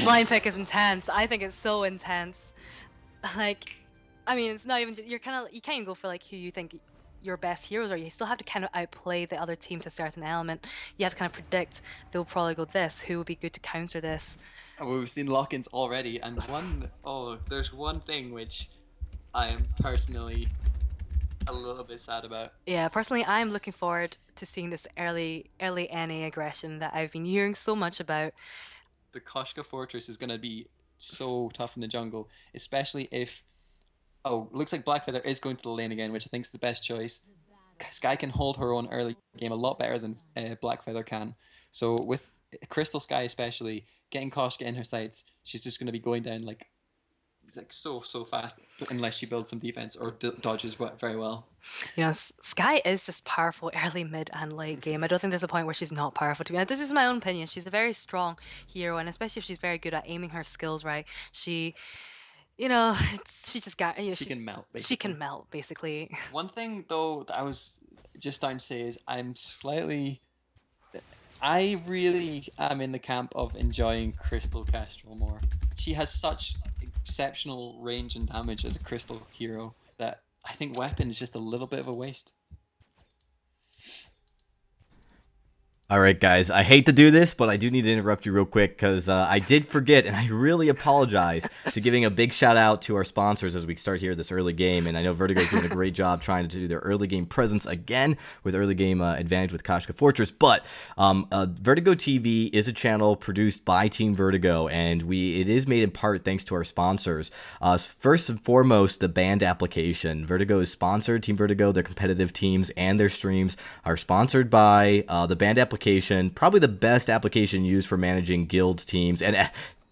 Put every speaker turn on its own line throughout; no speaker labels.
Blind pick is intense. I think it's so intense. Like, I mean, it's not even you're kind of you can't even go for like who you think your best heroes are. You still have to kind of outplay the other team to a certain element. You have to kind of predict they'll probably go this. Who would be good to counter this?
We've seen lock-ins already, and there's one thing which I am personally a little bit sad about.
Yeah, personally, I'm looking forward to seeing this early NA aggression that I've been hearing so much about.
The Koshka Fortress is going to be so tough in the jungle, especially if. Oh, looks like Blackfeather is going to the lane again, which I think is the best choice. Sky can hold her own early game a lot better than Blackfeather can. So with Crystal Sky especially getting Koshka in her sights, she's just going to be going down like it's like so fast unless she builds some defense or dodges very well.
You know, Sky is just powerful early, mid, and late game. I don't think there's a point where she's not powerful. To be honest, this is my own opinion. She's a very strong hero, and especially if she's very good at aiming her skills right, she, she just got,
She can melt
she can
basically.
melt basically.
One thing though that I was just down to say is I really am in the camp of enjoying Crystal Kestrel more. She has such exceptional range and damage as a crystal hero that I think weapon is just a little bit of a waste.
All right, guys. I hate to do this, but I do need to interrupt you real quick because I did forget, and I really apologize to giving a big shout out to our sponsors as we start here this early game. And I know Vertigo is doing a great job trying to do their early game presence again with early game advantage with Koshka Fortress. But Vertigo TV is a channel produced by Team Vertigo, and it is made in part thanks to our sponsors. First and foremost, the band application. Vertigo is sponsored. Team Vertigo, their competitive teams, and their streams are sponsored by the band application. Probably the best application used for managing guilds, teams, and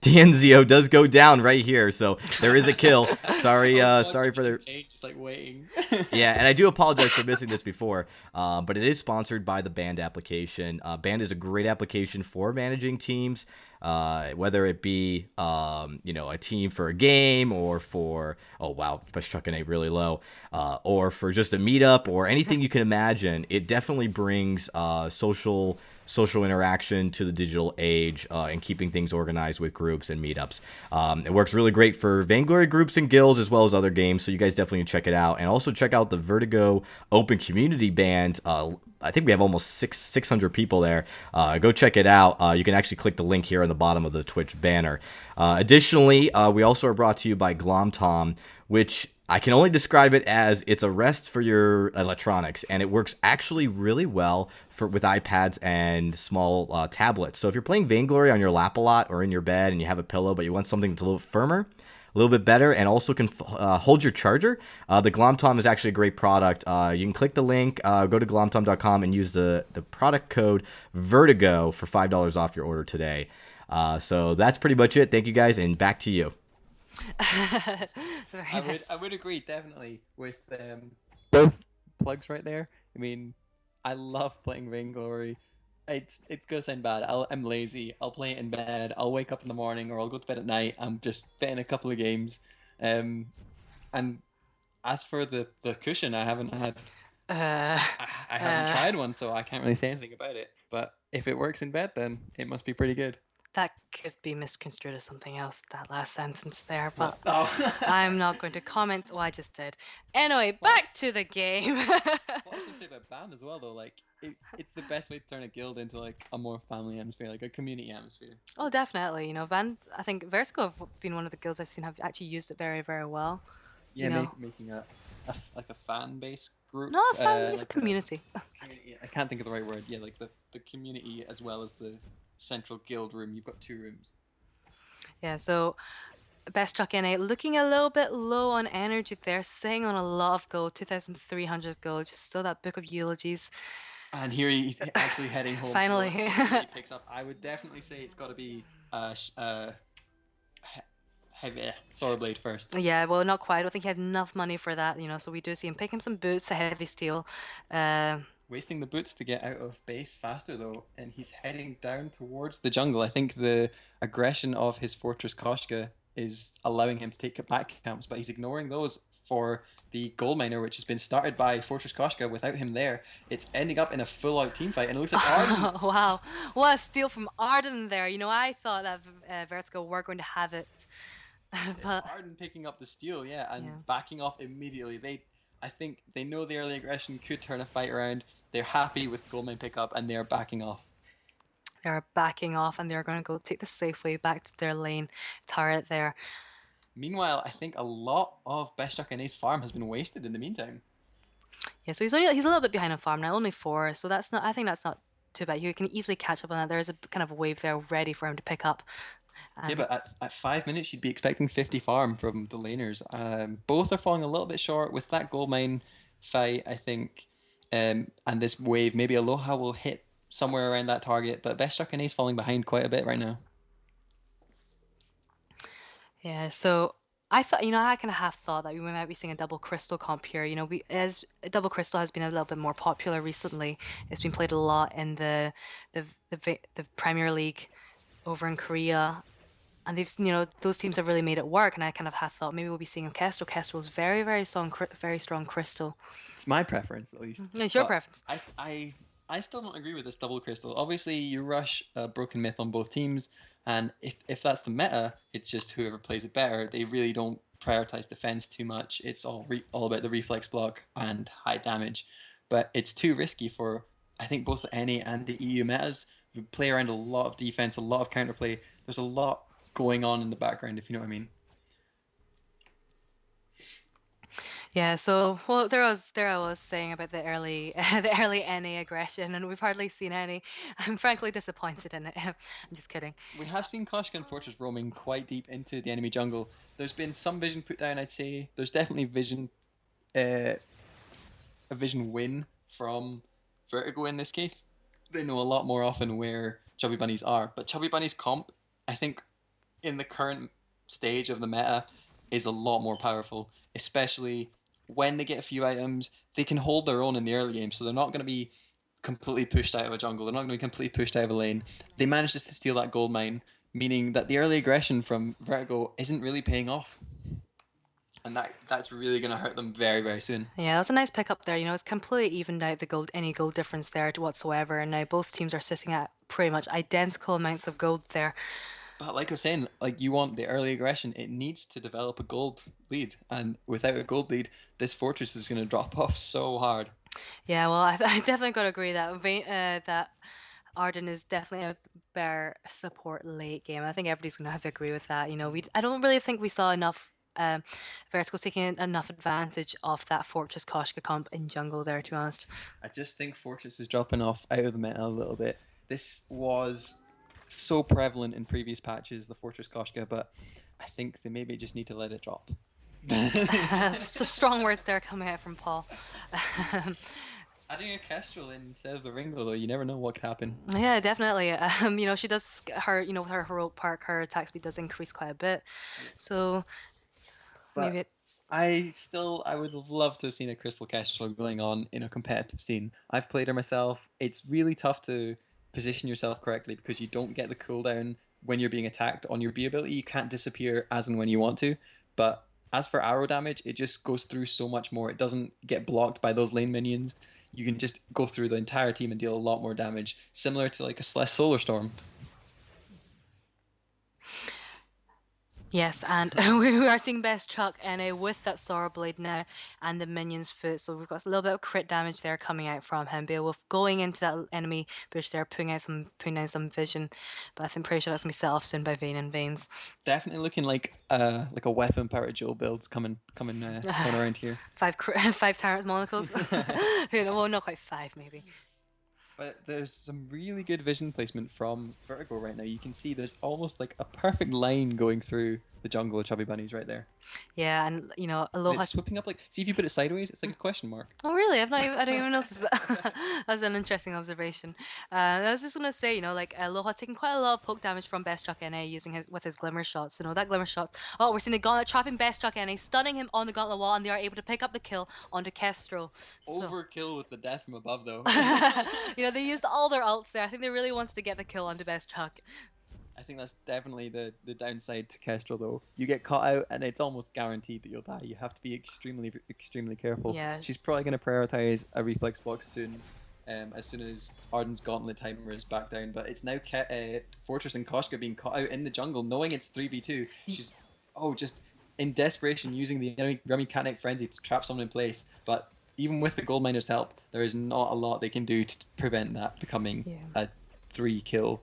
DNZO does go down right here, so there is a kill. Sorry, sorry for the
just like waiting.
yeah, and I do apologize for missing this before, but it is sponsored by the Band application. Band is a great application for managing teams, whether it be a team for a game or for Special Chuck and A really low, or for just a meetup or anything you can imagine. It definitely brings social interaction to the digital age and keeping things organized with groups and meetups. It works really great for Vainglory groups and guilds as well as other games, so you guys definitely need to check it out. And also check out the Vertigo Open Community Band. I think we have almost 600 people there. Go check it out. You can actually click the link here on the bottom of the Twitch banner. Additionally, we also are brought to you by GlomTom, which I can only describe it as it's a rest for your electronics, and it works actually really well with iPads and small tablets. So if you're playing Vainglory on your lap a lot or in your bed and you have a pillow, but you want something that's a little firmer, a little bit better, and also can hold your charger, the GlomTom is actually a great product. You can click the link, go to glomtom.com, and use the product code Vertigo for $5 off your order today. So that's pretty much it. Thank you guys, and back to you.
Very nice.
I would agree definitely with both plugs right there. I mean, I love playing Vainglory. It's gonna sound bad. I'm lazy. I'll play it in bed. I'll wake up in the morning or I'll go to bed at night. I'm just betting a couple of games. Um, and as for the cushion,
Uh,
I haven't
uh,
tried one, so I can't really say anything about it. But if it works in bed, then it must be pretty good.
that could be misconstrued as something else, that last sentence there,
What?
but
Oh.
I'm not going to comment. Well, I just did. Anyway,
Well,
back to the game.
what I was gonna say about band as well, though, like it's the best way to turn a guild into like a more family atmosphere, like a community atmosphere.
Oh, definitely. Van, I think Vertigo have been one of the guilds I've seen have actually used it very, very well. You
Yeah,
know,
making like a fan base group,
no, fun. It's a
like a
community.
community. I can't think of the right word. Yeah, like the community as well as the central guild room. You've got two rooms.
Yeah, so Best Truck NA looking a little bit low on energy there, sitting on a lot of gold, 2,300 gold, just still that book of eulogies.
And here he's actually heading home. So
Finally.
let's see what he picks up. I would definitely say it's got to be heavy sword blade first.
Yeah, well, not quite. I don't think he had enough money for that, so we do see him picking some boots, a heavy steel. Uh,
Wasting the boots to get out of base faster though, and he's heading down towards the jungle. I think the aggression of his fortress Koshka is allowing him to take back camps, but he's ignoring those for the gold miner, which has been started by Fortress Koshka without him there. It's ending up in a full-out team fight, and it looks like Arden.
Wow, what a steal from Arden there. You know, I thought that Vertigo were going to have it, but
Arden picking up the steal, yeah, and
yeah.
backing off immediately. I think they know the early aggression could turn a fight around. They're happy with the gold mine pickup, and they're backing off.
They're backing off and they're going to go take the safe way back to their lane turret there.
Meanwhile, I think a lot of Best Duck and Ace farm has been wasted in the meantime.
Yeah, so he's a little bit behind on farm now, only 4, so that's not, I think that's not too bad. You can easily catch up on that. There is a kind of wave there ready for him to pick up.
Yeah, but at 5 minutes, you'd be expecting 50 farm from the laners. Both are falling a little bit short with that gold mine fight, I think, and this wave. Maybe Aloha will hit somewhere around that target, but Best Duck and Ace falling behind quite a bit right now.
Yeah, so I thought, I kind of half thought that we might be seeing a double crystal comp here. As double crystal has been a little bit more popular recently. It's been played a lot in the Premier League over in Korea, and those teams have really made it work. And I kind of half thought maybe we'll be seeing Kestrel. Kestrel is very, very strong crystal.
It's my preference, at least.
It's your preference.
I still don't agree with this double crystal. Obviously, you rush a broken myth on both teams, and if that's the meta, it's just whoever plays it better. They really don't prioritize defense too much. It's all about the reflex block and high damage, but it's too risky for, I think, both the NA and the EU metas. We play around a lot of defense, a lot of counterplay. There's a lot going on in the background, if you know what I mean.
Yeah, so well, there I was saying about the early the early NA aggression, and we've hardly seen any. I'm frankly disappointed in it. I'm just kidding.
We have seen Koshka and Fortress roaming quite deep into the enemy jungle. There's been some vision put down, I'd say. There's definitely a vision win from Vertigo in this case. They know a lot more often where Chubby Bunnies are, but Chubby Bunnies comp, I think, in the current stage of the meta, is a lot more powerful, especially when they get a few items. They can hold their own in the early game, so they're not going to be completely pushed out of a jungle. They're not going to be completely pushed out of a lane. They managed just to steal that gold mine, meaning that the early aggression from Vertigo isn't really paying off. And that's really going to hurt them very, very soon.
Yeah, that's a nice pickup there. It's completely evened out any gold difference there whatsoever, and now both teams are sitting at pretty much identical amounts of gold there.
But like I was saying, like you want the early aggression, it needs to develop a gold lead, and without a gold lead, this fortress is going to drop off so hard.
Yeah, well, I definitely got to agree that that Arden is definitely a better support late game. I think everybody's going to have to agree with that. I don't really think we saw enough Vertigo taking enough advantage of that Fortress Koshka comp in jungle there, to be honest.
I just think Fortress is dropping off out of the meta a little bit. This was so prevalent in previous patches, the Fortress Koshka, but I think they maybe just need to let it drop.
So strong words there coming out from Paul.
Adding a Kestrel instead of the Ringo, though, you never know what could happen.
Yeah, definitely. She does with her heroic perk, her attack speed does increase quite a bit. So
But
maybe
I would love to have seen a Crystal Kestrel going on in a competitive scene. I've played her myself. It's really tough to position yourself correctly because you don't get the cooldown when you're being attacked on your B ability. You can't disappear as and when you want to. But as for arrow damage, it just goes through so much more. It doesn't get blocked by those lane minions. You can just go through the entire team and deal a lot more damage, similar to like a Celeste Solar Storm.
yes, and we are seeing Best Chuck NA with that Sorrow Blade now and the minion's foot. So we've got a little bit of crit damage there coming out from him. Beowulf going into that enemy bush there, putting out some vision. But I'm pretty sure that's gonna be set off soon by Vayne and Veins.
Definitely looking like a weapon powered Joel builds coming around here.
Five Tyrant monocles. Well, not quite 5 maybe.
But there's some really good vision placement from Vertigo right now. You can see there's almost like a perfect line going through the jungle of Chubby Bunnies right there.
Yeah, and
And
Aloha.
it's swooping up like, see if you put it sideways, it's like a question mark.
Oh really? I don't even notice that. That's an interesting observation. I was just gonna say, Aloha taking quite a lot of poke damage from Best Chuck NA using his glimmer shots. That glimmer shot. Oh, we're seeing the gauntlet trapping Best Chuck NA, stunning him on the gauntlet wall, and they are able to pick up the kill onto Kestrel.
Overkill with the death from above though.
They used all their ults there. I think they really wanted to get the kill onto Best Chuck.
think that's definitely the downside to Kestrel, though. You get caught out, and it's almost guaranteed that you'll die. You have to be extremely careful.
Yeah.
She's probably going to prioritize a reflex box as soon as Arden's gauntlet timer is back down. But it's now Fortress and Koshka being caught out in the jungle, knowing it's 3v2. She's just in desperation using the Rummy Catnip Frenzy to trap someone in place. But even with the gold miner's help, there is not a lot they can do to prevent that becoming a 3-kill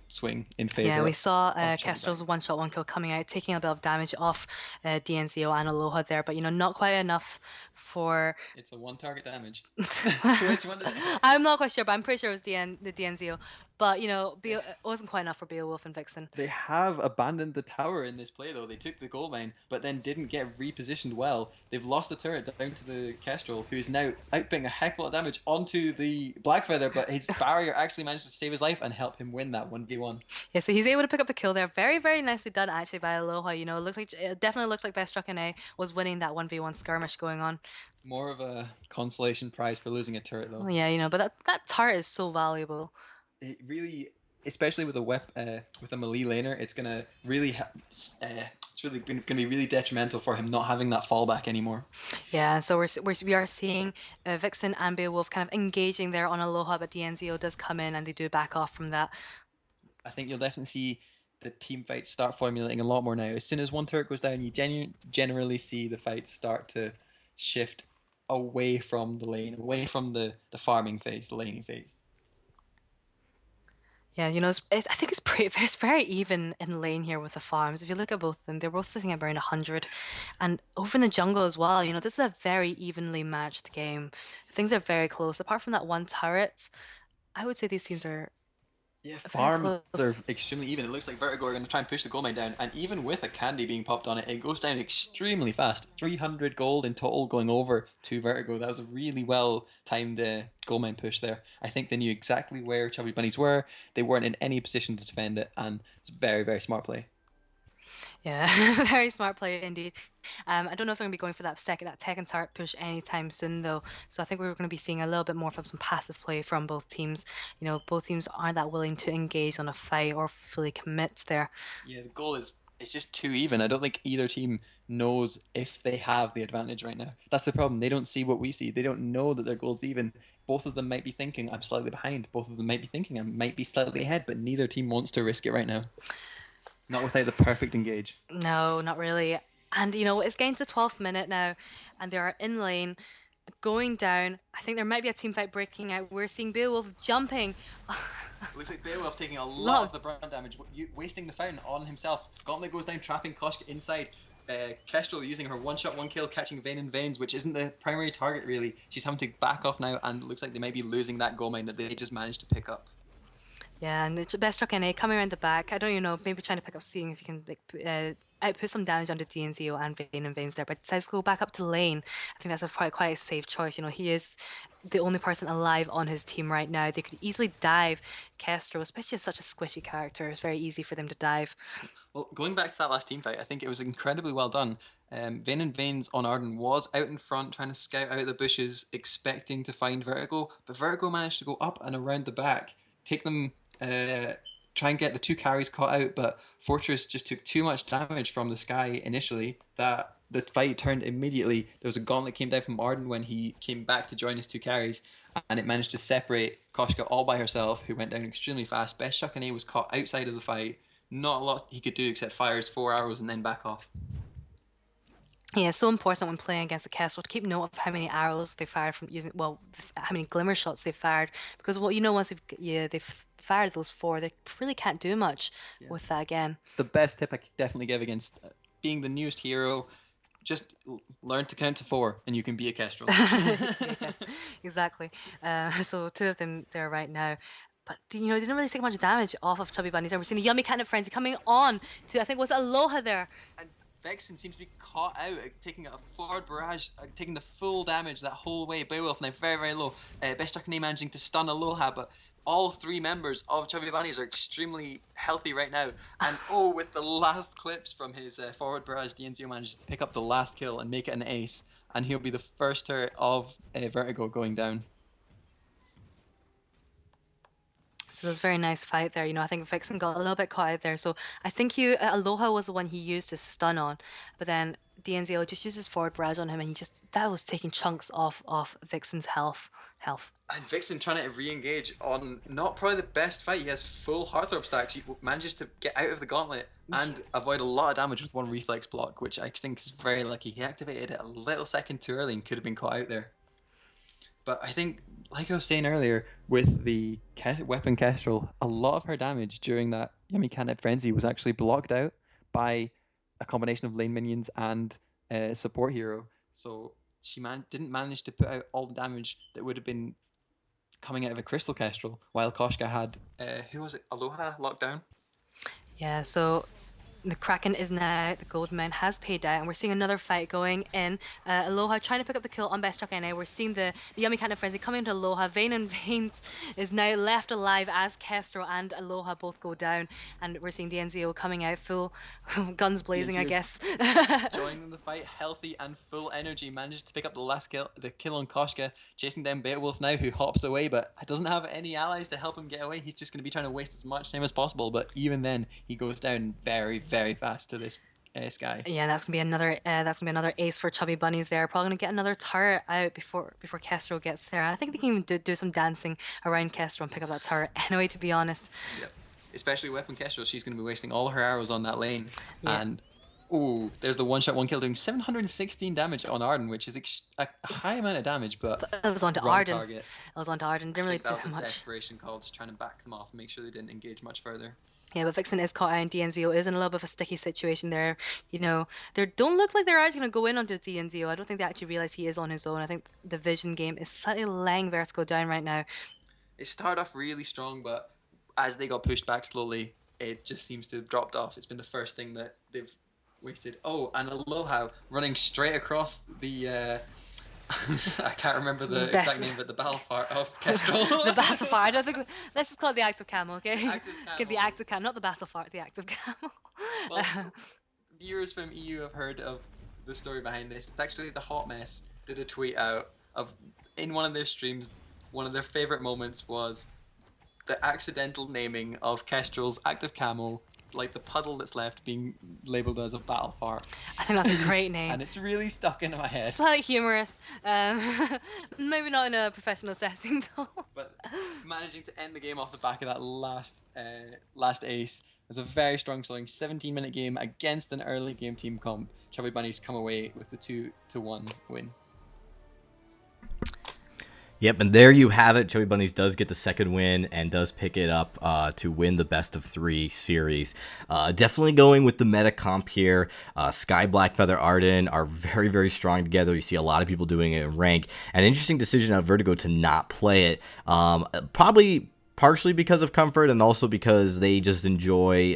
swing in favor.
Yeah, we saw
of
Kestrel's one-shot, one-kill coming out, taking a bit of damage off DNZO and Aloha there, but not quite enough for...
It's a one-target damage.
I'm not quite sure, but I'm pretty sure it was the DNZO. But, it wasn't quite enough for Beowulf and Vixen.
They have abandoned the tower in this play, though. They took the gold mine, but then didn't get repositioned well. They've lost the turret down to the Kestrel, who's now outputting a heck of a lot of damage onto the Blackfeather, but his barrier actually managed to save his life and help him win that 1v1.
Yeah, so he's able to pick up the kill there. Very, very nicely done, actually, by Aloha. It definitely looked like Best Struck NA was winning that 1v1 skirmish going on.
More of a consolation prize for losing a turret, though.
Yeah, but that turret is so valuable.
It really, especially with a melee laner, it's gonna really it's really going to be really detrimental for him not having that fallback anymore.
Yeah, so we are seeing Vixen and Beowulf kind of engaging there on Aloha, but DNZO does come in and they do back off from that.
I think you'll definitely see the team fights start formulating a lot more now. As soon as one turret goes down, you generally see the fights start to shift away from the lane, away from the farming phase, the laning phase.
Yeah, I think it's very even in lane here with the farms. If you look at both of them, they're both sitting at around 100. And over in the jungle as well, this is a very evenly matched game. Things are very close. Apart from that one turret, I would say these teams are
farms are extremely even. It looks like Vertigo are going to try and push the gold mine down, and even with a candy being popped on it, it goes down extremely fast. 300 gold in total going over to Vertigo. That was a really well timed gold mine push there. I think they knew exactly where Chubby Bunnies were. They weren't in any position to defend it, and it's a very, very smart play.
Yeah, very smart play indeed. I don't know if they're going to be going for that second turret push anytime soon, though. So I think we're going to be seeing a little bit more from some passive play from both teams. Both teams aren't that willing to engage on a fight or fully commit there.
Yeah, the goal is it's just too even. I don't think either team knows if they have the advantage right now. That's the problem. They don't see what we see. They don't know that their goal's even. Both of them might be thinking, I'm slightly behind. Both of them might be thinking, I might be slightly ahead, but neither team wants to risk it right now. Not without the perfect engage.
No, not really. And, it's getting to the 12th minute now, and they are in lane, going down. I think there might be a team fight breaking out. We're seeing Beowulf jumping.
Looks like Beowulf taking a lot of the brand damage, wasting the fountain on himself. Gauntlet goes down, trapping Koshka inside. Kestrel using her one-shot, one-kill, catching Vayne and Veins, which isn't the primary target, really. She's having to back off now, and it looks like they might be losing that gold mine that they just managed to pick up.
Yeah, and it's Best Struck NA coming around the back. I don't even know, maybe trying to pick up, seeing if you can output some damage onto DNZO and Vayne and Veins there, but decides to go back up to lane. I think that's quite a safe choice. He is the only person alive on his team right now. They could easily dive Kestrel, especially as such a squishy character. It's very easy for them to dive.
Well, going back to that last team fight, I think it was incredibly well done. Vayne and Veins on Arden was out in front, trying to scout out the bushes, expecting to find Vertigo, but Vertigo managed to go up and around the back, take them, try and get the 2 carries caught out, but Fortress just took too much damage from the sky initially that the fight turned immediately. There was a gauntlet came down from Arden when he came back to join his 2 carries, and it managed to separate Koshka all by herself, who went down extremely fast. Best Struck NA was caught outside of the fight. Not a lot he could do except fire his 4 arrows and then back off.
Yeah, it's so important when playing against a Kestrel to keep note of how many arrows they fired from using, how many glimmer shots they fired, because once they've fired those 4, they really can't do much with that again.
It's the best tip I could definitely give against being the newest hero. Just learn to count to 4 and you can be a Kestrel.
Yes, exactly. So 2 of them there right now. But, they didn't really take much damage off of Chubby Bunnies. And we're seeing the Yummy Catnip Frenzy coming on to, I think, was Aloha there.
And Vexen seems to be caught out, taking a forward barrage, taking the full damage that whole way. Beowulf now very, very low. Best Struck NA managing to stun Aloha, but all 3 members of Chubby Bunnies are extremely healthy right now. And with the last clips from his forward barrage, DNZO manages to pick up the last kill and make it an ace. And he'll be the first turret of Vertigo going down.
So it was a very nice fight there. I think Vixen got a little bit caught out there. So I think Aloha was the one he used his stun on, but then DNZO just used his forward barrage on him, and that was taking chunks off Vixen's health.
And Vixen trying to re-engage on not probably the best fight. He has full Heartthrob stacks. He manages to get out of the gauntlet and avoid a lot of damage with one reflex block, which I think is very lucky. He activated it a little second too early and could have been caught out there. But I think, like I was saying earlier, with the weapon Kestrel, a lot of her damage during that Yummy Catnip Frenzy was actually blocked out by a combination of lane minions and support hero. So she didn't manage to put out all the damage that would have been coming out of a Crystal Kestrel, while Koshka had, who was it, Aloha locked down?
Yeah, so the Kraken is now, the gold mine has paid out, and we're seeing another fight going in. Aloha trying to pick up the kill on Best Chuck NA. We're seeing the Yummy Catnip Frenzy coming into Aloha. Vayne and Veins is now left alive as Kestrel and Aloha both go down, and we're seeing DNZO coming out full guns blazing,
DNZO
I guess.
joining the fight, healthy and full energy, managed to pick up the kill on Koshka, chasing down Beowulf now, who hops away, but doesn't have any allies to help him get away. He's just going to be trying to waste as much time as possible, but even then, he goes down very, very fast to this Sky.
Yeah, that's gonna be another ace for Chubby Bunnies there. Probably gonna get another turret out before Kestrel gets there. I think they can even do some dancing around Kestrel and pick up that turret anyway, to be honest.
Yep. Especially Weapon Kestrel, she's going to be wasting all her arrows on that lane.
Yeah.
And, there's the one-shot, one-kill doing 716 damage on Arden, which is a high amount of damage, but
it was on to
wrong
Arden.
target.
It was on to Arden. Didn't really do
That was
so
a
much.
desperation call, just trying to back them off and make sure they didn't engage much further.
Yeah, but Vixen is caught out, and DNZO is in a little bit of a sticky situation there. They don't look like they're actually going to go in onto DNZO. I don't think they actually realize he is on his own. I think the vision game is slightly laying Vertigo down right now.
It started off really strong, but as they got pushed back slowly, it just seems to have dropped off. It's been the first thing that they've wasted. Oh, and Aloha running straight across the... I can't remember the exact name, but the battle part of Kestrel.
The battle fart. I think let's just call it the active camel, okay?
Active camel.
Get the active camel, not the battle fart, the active camel.
Well, viewers from EU have heard of the story behind this. It's actually the Hot Mess did a tweet out of, in one of their streams, one of their favorite moments was the accidental naming of Kestrel's active camel, like the puddle that's left, being labeled as a battle fart.
I think that's a great name.
And it's really stuck into my head.
Slightly humorous. Maybe not in a professional setting though.
But managing to end the game off the back of that last ace was a very strong showing. 17-minute game against an early game team comp. Chubby Bunnies come away with the 2-1 win.
Yep, and there you have it. Chubby Bunnies does get the second win and does pick it up to win the best of 3 series. Definitely going with the meta comp here. Sky, Blackfeather, Arden are very, very strong together. You see a lot of people doing it in rank. An interesting decision out of Vertigo to not play it. Probably partially because of comfort and also because they just enjoy...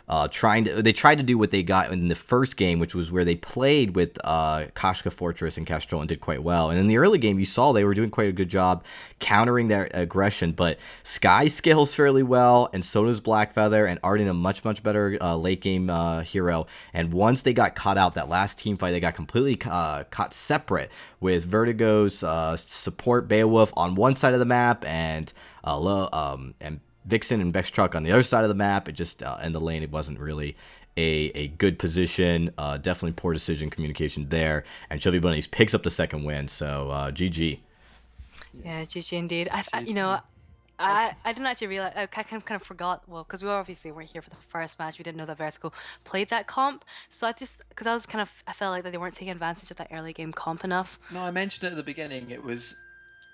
they tried to do what they got in the first game, which was where they played with Koshka Fortress and Kestrel and did quite well. And in the early game, you saw they were doing quite a good job countering their aggression. But Sky scales fairly well, and so does Blackfeather, and Arden a much, much better late game hero. And once they got caught out, that last team fight, they got completely caught separate with Vertigo's support Beowulf on one side of the map and Vixen and Bex Truck on the other side of the map. It just in the lane, it wasn't really a good position. Definitely poor decision communication there. And Chubby Bunnies picks up the second win. So GG.
Yeah, GG indeed. I didn't actually realize. I kind of forgot. Well, because we obviously weren't here for the first match. We didn't know that Vertigo played that comp. So because I felt like that they weren't taking advantage of that early game comp enough.
No, I mentioned it at the beginning.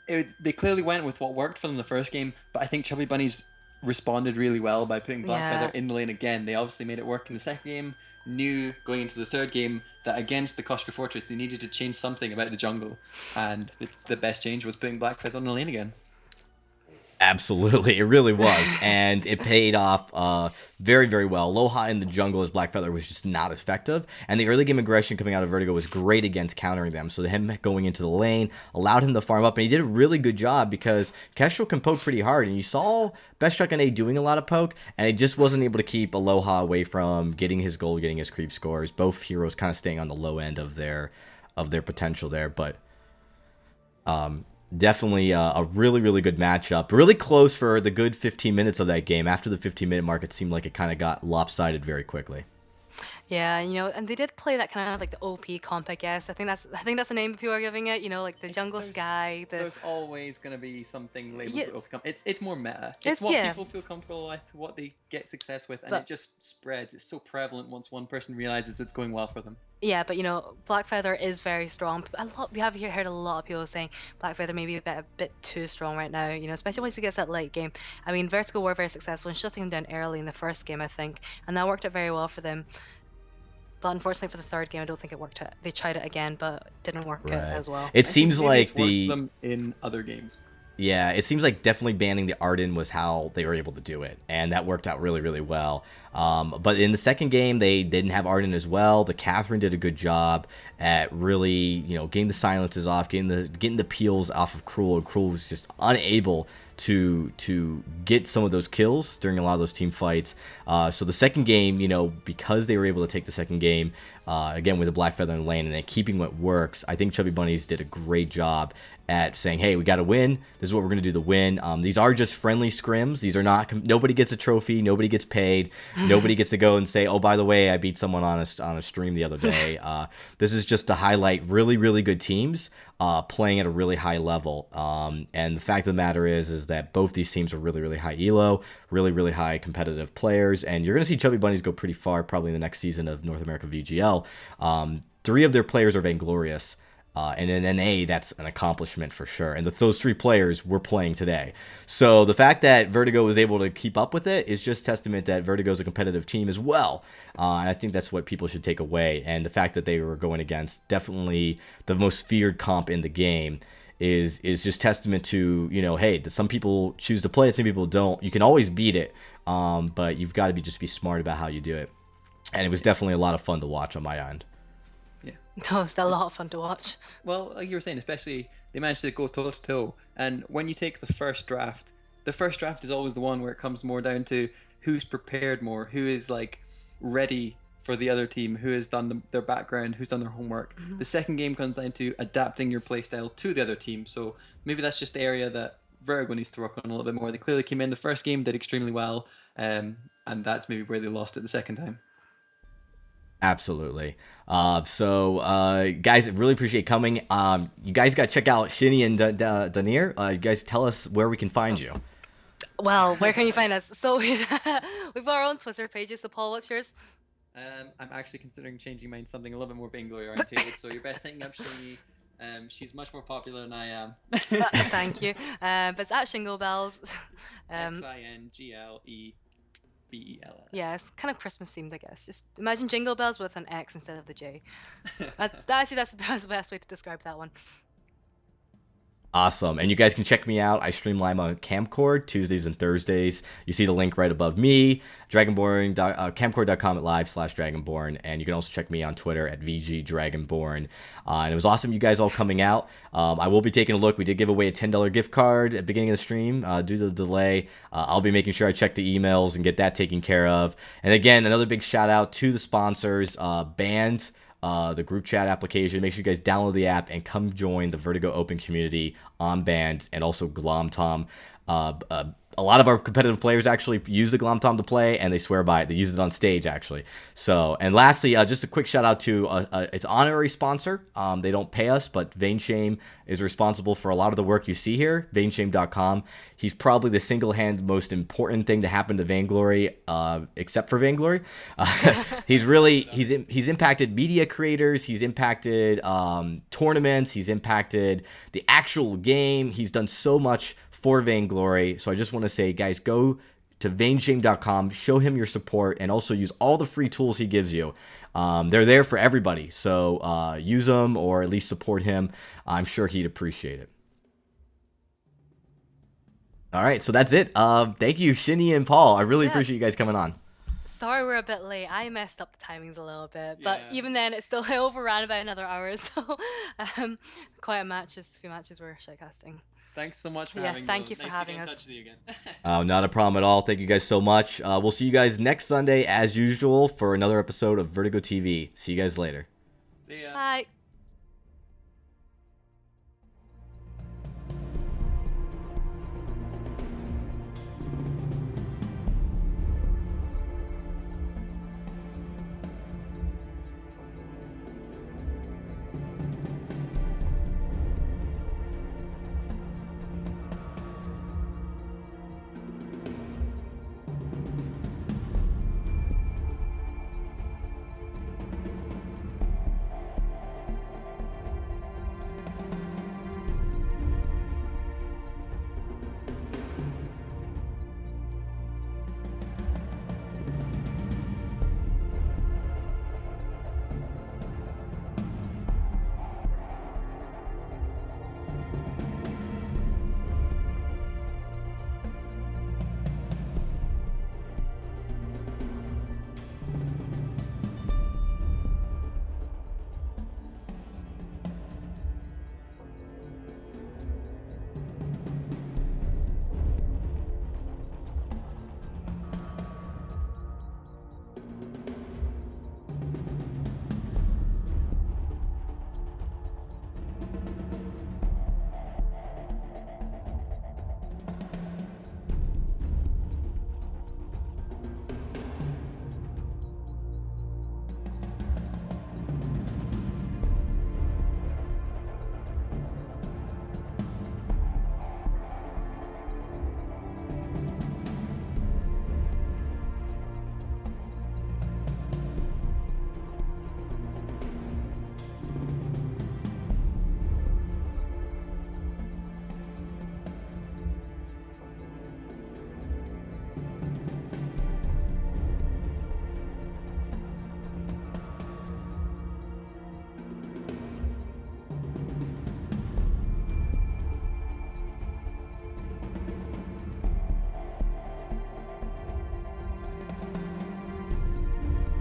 They clearly went with what worked for them the first game, but I think Chubby Bunnies responded really well by putting Blackfeather in the lane again. They obviously made it work in the second game, knew going into the third game that against the Koshka Fortress they needed to change something about the jungle, and the best change was putting Blackfeather on the lane again.
Absolutely, it really was, and it paid off very, very well. Aloha in the jungle as Blackfeather was just not effective, and the early game aggression coming out of Vertigo was great against countering them, so him going into the lane allowed him to farm up, and he did a really good job because Kestrel can poke pretty hard, and you saw Best Truck NA doing a lot of poke, and he just wasn't able to keep Aloha away from getting his gold, getting his creep scores. Both heroes kind of staying on the low end of their potential there, but Definitely a really, really good matchup. Really close for the good 15 minutes of that game. After the 15-minute mark, it seemed like it kind of got lopsided very quickly.
Yeah, and they did play that kind of like the OP comp, I guess. I think that's the name people are giving it. Like the
It's
jungle sky.
there's always going to be something labeled
Yeah,
as overcome. It's more meta. It's
it's
what
yeah,
people feel comfortable with, what they get success with, and it
but
just spreads. It's so prevalent once one person realizes it's going well for them.
yeah, but Blackfeather is very strong. We have here heard a lot of people saying Blackfeather maybe a bit too strong right now. Especially once he gets that late game. I mean, Vertigo were very successful in shutting him down early in the first game, I think, and that worked out very well for them. But unfortunately for the third game, I don't think it worked out. They tried it again, but it didn't work out
Right.
as well.
It
I think
seems
maybe
like
it's worked for them in other games.
Yeah, it seems like definitely banning the Arden was how they were able to do it, and that worked out really, really well. But in the second game, they didn't have Arden as well. The Catherine did a good job at really, getting the silences off, getting the peels off of Cruel. And Cruel was just unable to get some of those kills during a lot of those team fights. So the second game, because they were able to take the second game, again with the Black Feather in the lane and then keeping what works, I think Chubby Bunnies did a great job at saying, hey, we got to win. This is what we're going to do to win. These are just friendly scrims. These are not, nobody gets a trophy. Nobody gets paid. Nobody gets to go and say, oh, by the way, I beat someone on a stream the other day. This is just to highlight really, really good teams playing at a really high level. And the fact of the matter is that both these teams are really, really high elo, really, really high competitive players. And you're going to see Chubby Bunnies go pretty far probably in the next season of North America VGL. 3 of their players are Vainglorious. And in NA, that's an accomplishment for sure. And those 3 players were playing today. So the fact that Vertigo was able to keep up with it is just testament that Vertigo is a competitive team as well. And I think that's what people should take away. And the fact that they were going against definitely the most feared comp in the game is just testament to, hey, some people choose to play it, some people don't. You can always beat it, but you've got to just be smart about how you do it. And it was definitely a lot of fun to watch on my end.
No, it's a lot of fun to watch.
Well, like you were saying, especially they managed to go toe to toe. And when you take the first draft is always the one where it comes more down to who's prepared more, who is like ready for the other team, who has done their background, who's done their homework. Mm-hmm. The second game comes down to adapting your playstyle to the other team. So maybe that's just the area that Vertigo needs to work on a little bit more. They clearly came in the first game, did extremely well, and that's maybe where they lost it the second time.
Absolutely. Guys, really appreciate coming. You guys got to check out Shinny and Danier. You guys tell us where we can find you.
Well, where can you find us? So we've got our own Twitter pages. So Paul, what's yours?
I'm actually considering changing mine to something a little bit more Vainglory orientated. So you're best thinking of Shinny. She's much more popular than I am.
Thank you. But it's at Shingle Bells.
XINGLEBELLS.
Yeah, it's kind of Christmas themed, I guess. Just imagine Jingle Bells with an X instead of the J. That's the best way to describe that one.
Awesome. And you guys can check me out. I stream live on Camcord Tuesdays and Thursdays. You see the link right above me, Dragonborn, camcord.com/Dragonborn. And you can also check me on Twitter at VGDragonborn. And it was awesome you guys all coming out. I will be taking a look. We did give away a $10 gift card at the beginning of the stream due to the delay. I'll be making sure I check the emails and get that taken care of. And again, another big shout out to the sponsors, Band, the group chat application. Make sure you guys download the app and come join the Vertigo Open community on Band, and also Glomtom. A lot of our competitive players actually use the Glomtom to play, and they swear by it. They use it on stage, actually. So, and lastly, just a quick shout out to its honorary sponsor. They don't pay us, but Vainshame is responsible for a lot of the work you see here, vainshame.com. He's probably the single-handed most important thing to happen to Vainglory, except for Vainglory. He's impacted media creators. He's impacted tournaments. He's impacted the actual game. He's done so much for Vainglory. So I just want to say, guys, go to vainshame.com, show him your support, and also use all the free tools he gives you. They're there for everybody. So use them, or at least support him. I'm sure he'd appreciate it. All right, so that's it. Thank you, Shinny and Paul. I really appreciate you guys coming on.
Sorry we're a bit late. I messed up the timings a little bit, but even then, it still overran about another hour. So quite a few matches were showcasting.
Thanks so much for having me.
Thank you for
nice
having
to get in
us.
touch with you again.
Not a problem at all. Thank you guys so much. We'll see you guys next Sunday, as usual, for another episode of Vertigo TV. See you guys later.
See ya.
Bye.